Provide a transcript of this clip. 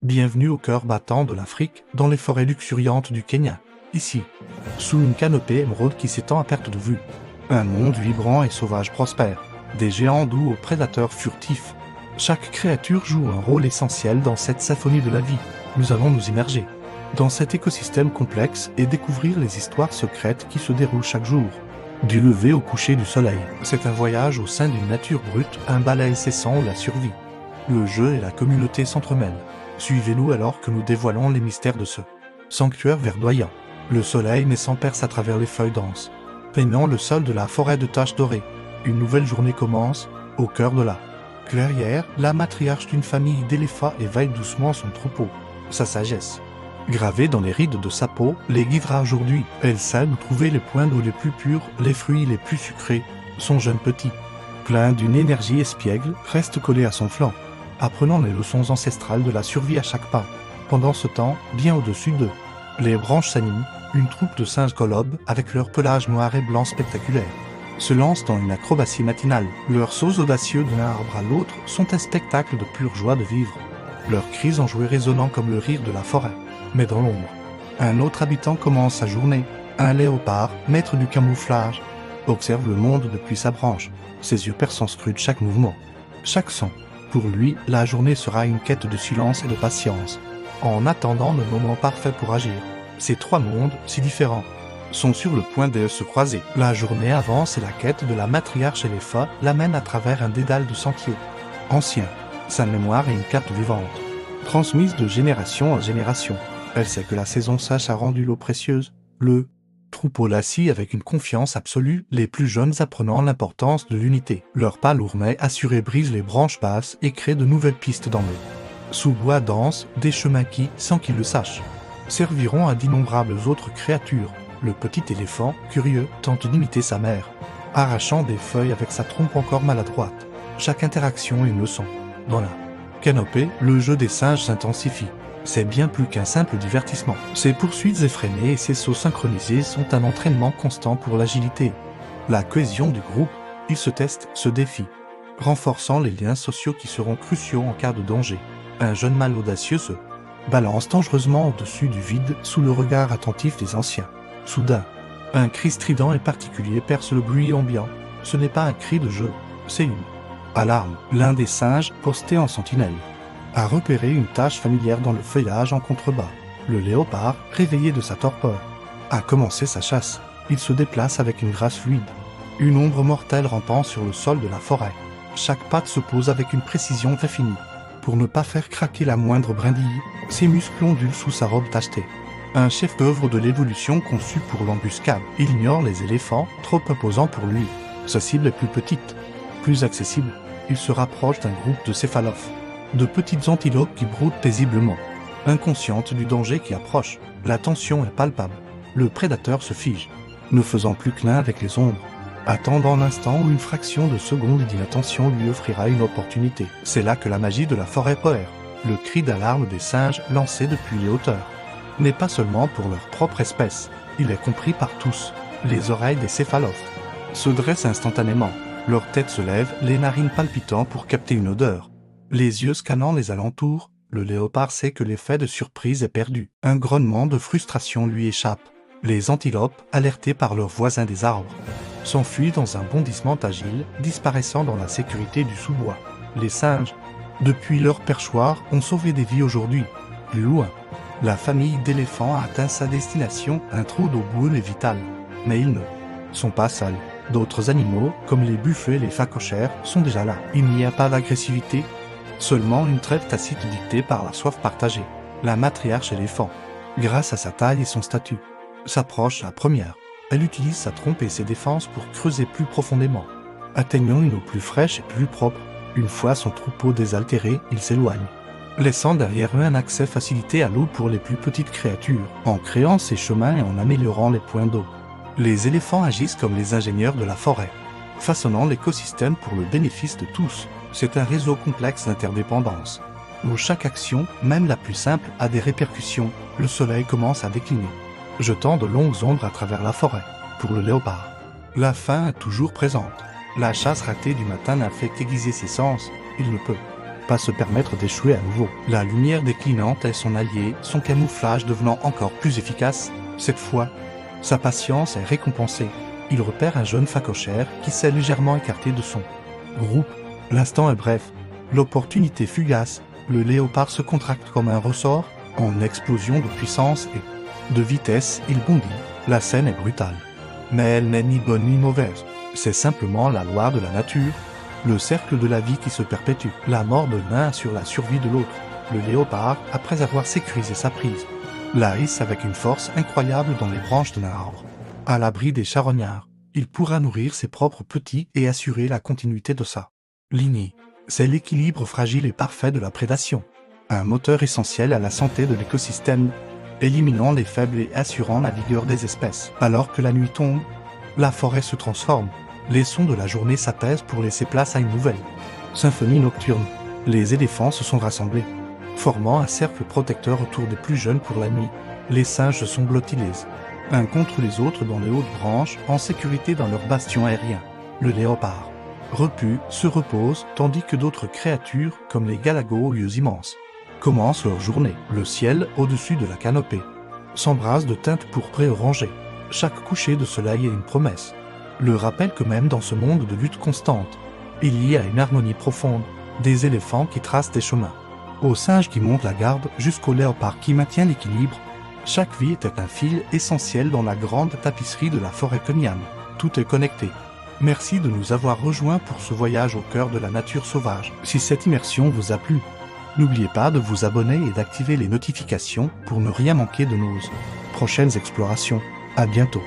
Bienvenue au cœur battant de l'Afrique, dans les forêts luxuriantes du Kenya. Ici, sous une canopée émeraude qui s'étend à perte de vue. Un monde vibrant et sauvage prospère. Des géants doux aux prédateurs furtifs. Chaque créature joue un rôle essentiel dans cette symphonie de la vie. Nous allons nous immerger dans cet écosystème complexe et découvrir les histoires secrètes qui se déroulent chaque jour. Du lever au coucher du soleil, c'est un voyage au sein d'une nature brute, un balai incessant où la survie, le jeu et la communauté s'entremêlent. Suivez-nous alors que nous dévoilons les mystères de ce sanctuaire verdoyant. Le soleil naissant perce à travers les feuilles denses, peignant le sol de la forêt de taches dorées. Une nouvelle journée commence, au cœur de la clairière, la matriarche d'une famille d'éléphants éveille doucement son troupeau. Sa sagesse, gravée dans les rides de sa peau, les guidera aujourd'hui. Elle sait nous trouver les points d'eau les plus purs, les fruits les plus sucrés. Son jeune petit, plein d'une énergie espiègle, reste collé à son flanc, apprenant les leçons ancestrales de la survie à chaque pas. Pendant ce temps, bien au-dessus d'eux, les branches s'animent, une troupe de singes colobes, avec leur pelage noir et blanc spectaculaire, se lancent dans une acrobatie matinale. Leurs sauts audacieux d'un arbre à l'autre sont un spectacle de pure joie de vivre. Leurs cris enjoués résonnant comme le rire de la forêt. Mais dans l'ombre, un autre habitant commence sa journée. Un léopard, maître du camouflage, observe le monde depuis sa branche. Ses yeux perçants scrutent chaque mouvement, chaque son. Pour lui, la journée sera une quête de silence et de patience. En attendant le moment parfait pour agir, ces trois mondes, si différents, sont sur le point de se croiser. La journée avance et la quête de la matriarche éléphant l'amène à travers un dédale de sentiers anciens. Sa mémoire est une carte vivante, transmise de génération en génération. Elle sait que la saison sèche a rendu l'eau précieuse. Le troupeau l'assit avec une confiance absolue, les plus jeunes apprenant l'importance de l'unité. Leur pas lourmet assuré brise les branches basses et crée de nouvelles pistes dans le sous-bois dense, des chemins qui, sans qu'ils le sachent, serviront à d'innombrables autres créatures. Le petit éléphant, curieux, tente d'imiter sa mère, arrachant des feuilles avec sa trompe encore maladroite. Chaque interaction est une leçon. Dans la canopée, le jeu des singes s'intensifie. C'est bien plus qu'un simple divertissement. Ses poursuites effrénées et ses sauts synchronisés sont un entraînement constant pour l'agilité. La cohésion du groupe, ils se testent, se défient, renforçant les liens sociaux qui seront cruciaux en cas de danger. Un jeune mâle audacieux se balance dangereusement au-dessus du vide sous le regard attentif des anciens. Soudain, un cri strident et particulier perce le bruit ambiant. Ce n'est pas un cri de jeu, c'est une alarme. L'un des singes, posté en sentinelle, a repéré une tache familière dans le feuillage en contrebas. Le léopard, réveillé de sa torpeur, a commencé sa chasse. Il se déplace avec une grâce fluide. Une ombre mortelle rampant sur le sol de la forêt. Chaque patte se pose avec une précision infinie. Pour ne pas faire craquer la moindre brindille, ses muscles ondulent sous sa robe tachetée. Un chef-d'œuvre de l'évolution conçu pour l'embuscade. Il ignore les éléphants, trop imposants pour lui. Sa cible est plus petite, plus accessible. Il se rapproche d'un groupe de céphalophes, de petites antilopes qui broutent paisiblement, inconscientes du danger qui approche. La tension est palpable. Le prédateur se fige, ne faisant plus qu'un avec les ombres, attendant l'instant où une fraction de seconde d'inattention lui offrira une opportunité. C'est là que la magie de la forêt opère. Le cri d'alarme des singes lancé depuis les hauteurs n'est pas seulement pour leur propre espèce, il est compris par tous. Les oreilles des céphalophes se dressent instantanément, leur tête se lève, les narines palpitant pour capter une odeur. Les yeux scannant les alentours, le léopard sait que l'effet de surprise est perdu. Un grognement de frustration lui échappe. Les antilopes, alertées par leurs voisins des arbres, s'enfuient dans un bondissement agile, disparaissant dans la sécurité du sous-bois. Les singes, depuis leur perchoir, ont sauvé des vies aujourd'hui. Plus loin, la famille d'éléphants a atteint sa destination, un trou d'eau boueux et vital. Mais ils ne sont pas seuls. D'autres animaux, comme les buffles et les phacochères, sont déjà là. Il n'y a pas d'agressivité, seulement une trêve tacite dictée par la soif partagée. La matriarche éléphant, grâce à sa taille et son statut, s'approche la première. Elle utilise sa trompe et ses défenses pour creuser plus profondément, atteignant une eau plus fraîche et plus propre. Une fois son troupeau désaltéré, il s'éloigne, laissant derrière eux un accès facilité à l'eau pour les plus petites créatures. En créant ces chemins et en améliorant les points d'eau, les éléphants agissent comme les ingénieurs de la forêt, façonnant l'écosystème pour le bénéfice de tous. C'est un réseau complexe d'interdépendance, où chaque action, même la plus simple, a des répercussions. Le soleil commence à décliner, jetant de longues ombres à travers la forêt. Pour le léopard, la faim est toujours présente. La chasse ratée du matin n'a fait qu'aiguiser ses sens. Il ne peut pas se permettre d'échouer à nouveau. La lumière déclinante est son allié, son camouflage devenant encore plus efficace. Cette fois, sa patience est récompensée. Il repère un jeune phacochère qui s'est légèrement écarté de son groupe. L'instant est bref. L'opportunité fugace. Le léopard se contracte comme un ressort. En explosion de puissance et de vitesse, il bondit. La scène est brutale. Mais elle n'est ni bonne ni mauvaise. C'est simplement la loi de la nature. Le cercle de la vie qui se perpétue. La mort de l'un assure la survie de l'autre. Le léopard, après avoir sécurisé sa prise, la hisse avec une force incroyable dans les branches d'un arbre. À l'abri des charognards, il pourra nourrir ses propres petits et assurer la continuité de sa lignée. C'est l'équilibre fragile et parfait de la prédation. Un moteur essentiel à la santé de l'écosystème, éliminant les faibles et assurant la vigueur des espèces. Alors que la nuit tombe, la forêt se transforme. Les sons de la journée s'apaisent pour laisser place à une nouvelle symphonie nocturne. Les éléphants se sont rassemblés, formant un cercle protecteur autour des plus jeunes pour la nuit. Les singes sont blottis les uns contre les autres dans les hautes branches, en sécurité dans leur bastion aérien. Le léopard, repu, se repose, tandis que d'autres créatures, comme les galagos aux yeux immenses, commencent leur journée. Le ciel, au-dessus de la canopée, s'embrase de teintes pourprées orangées. Chaque coucher de soleil est une promesse. Le rappel que même dans ce monde de lutte constante, il y a une harmonie profonde, des éléphants qui tracent des chemins, aux singes qui montent la garde jusqu'au léopard qui maintient l'équilibre. Chaque vie était un fil essentiel dans la grande tapisserie de la forêt kenyane. Tout est connecté. Merci de nous avoir rejoints pour ce voyage au cœur de la nature sauvage. Si cette immersion vous a plu, n'oubliez pas de vous abonner et d'activer les notifications pour ne rien manquer de nos prochaines explorations. À bientôt.